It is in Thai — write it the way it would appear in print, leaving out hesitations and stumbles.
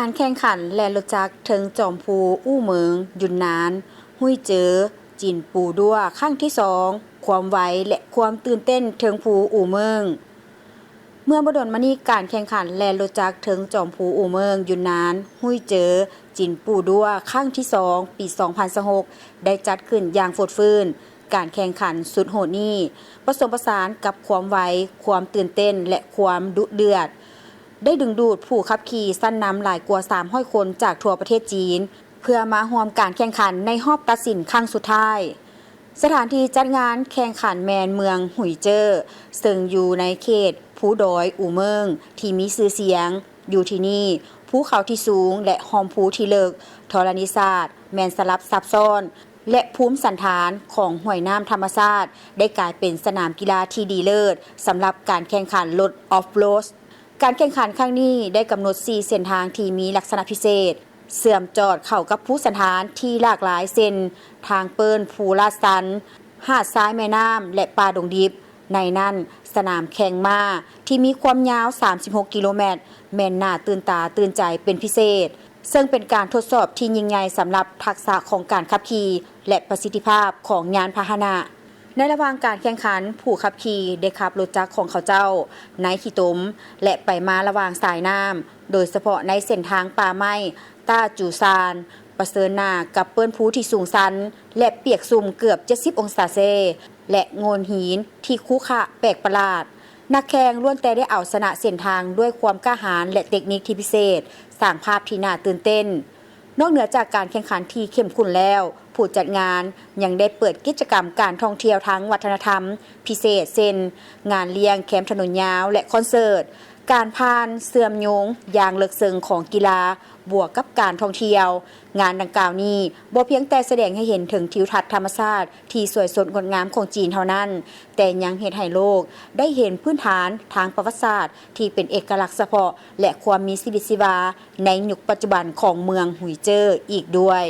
การแข่งขันแล่นรถจักรเทิงจอมพูอู้เมืองยุนนานหุ้ยเจอจีนปูดัวครั้งที่2ความไวและความตื่นเต้นเทิงภูอู่เมืองเมื่อบ่ดนมานี้การแข่งขันแล่นรถจักรเทิงจอมพูอู่เมืองยุนนานหุ้ยเจอจีนปูดัวครั้งที่2ปี2026ได้จัดขึ้นอย่างโฟดฟื้นการแข่งขันสุดโหดนี้ผสมผสานกับความไวความตื่นเต้นและความดุเดือดได้ดึงดูดผู้ขับขี่สั้นนำหลายกว่า300คนจากทั่วประเทศจีนเพื่อมาร่วมการแข่งขันในรอบตัดสินครั้งสุดท้ายสถานที่จัดงานแข่งขันแมนเมืองหุยเจ้อซึ่งอยู่ในเขตภูดอยอู่เมืองที่มีชื่อเสียงอยู่ที่นี่ภูเขาที่สูงและหอมภูที่เลิกธรณีศาสตร์แมนสลับซับซ้อนและภูมิสันฐานของห้วยน้ำธรรมชาติได้กลายเป็นสนามกีฬาที่ดีเลิศสำหรับการแข่งขันรถออฟโรดการแข่งขันครั้งนี้ได้กำหนด4เส้นทางที่มีลักษณะพิเศษเสื่อมจอดเข้ากับภูสันฐานที่หลากหลายเส้นทางเปิ้นภูลาดซันหาดทรายแม่น้ำและป่าดงดิบในนั้นสนามแข่งม้าที่มีความยาว36กิโลเมตรแม่นน่าตื่นตาตื่นใจเป็นพิเศษซึ่งเป็นการทดสอบที่ยิ่งใหญ่สำหรับทักษะของการขับขี่และประสิทธิภาพของยานพาหนะในระหว่างการแข่งขันผู้ขับขี่ได้ขับรถจักรของเขาเจ้าในขี้ตมและไปมาระหว่างสายน้ำโดยเฉพาะในเส้นทางป่าไม้ต้าจูซานประเสริญหน้ากับเปิ้นภูที่สูงชันและเปียกซุ่มเกือบ70องศาเซและโงนหินที่คุขะแปลกประหลาดนักแข่งล้วนแต่ได้เอาชนะเส้นทางด้วยความกล้าหาญและเทคนิคที่พิเศษสร้างภาพที่น่าตื่นเต้นนอกเหนือจากการแข่งขันที่เข้มข้นแล้วผู้จัดงานยังได้เปิดกิจกรรมการท่องเที่ยวทั้งวัฒนธรรมพิเศษเช่นงานเลี้ยงแคมป์ถนนยาวและคอนเสิร์ตการพานเสื่อมโยงอย่างเลิกเซิงของกีฬาบวกกับการท่องเที่ยวงานดังกล่าวนี้บ่เพียงแต่แสดงให้เห็นถึงทิวทัศน์ธรรมชาติที่สวยสดงดงามของจีนเท่านั้นแต่ยังเฮ็ดให้โลกได้เห็นพื้นฐานทางประวัติศาสตร์ที่เป็นเอกลักษณ์เฉพาะและความมีชีวิตชีวาในยุคปัจจุบันของเมืองหุยเจ้ออีกด้วย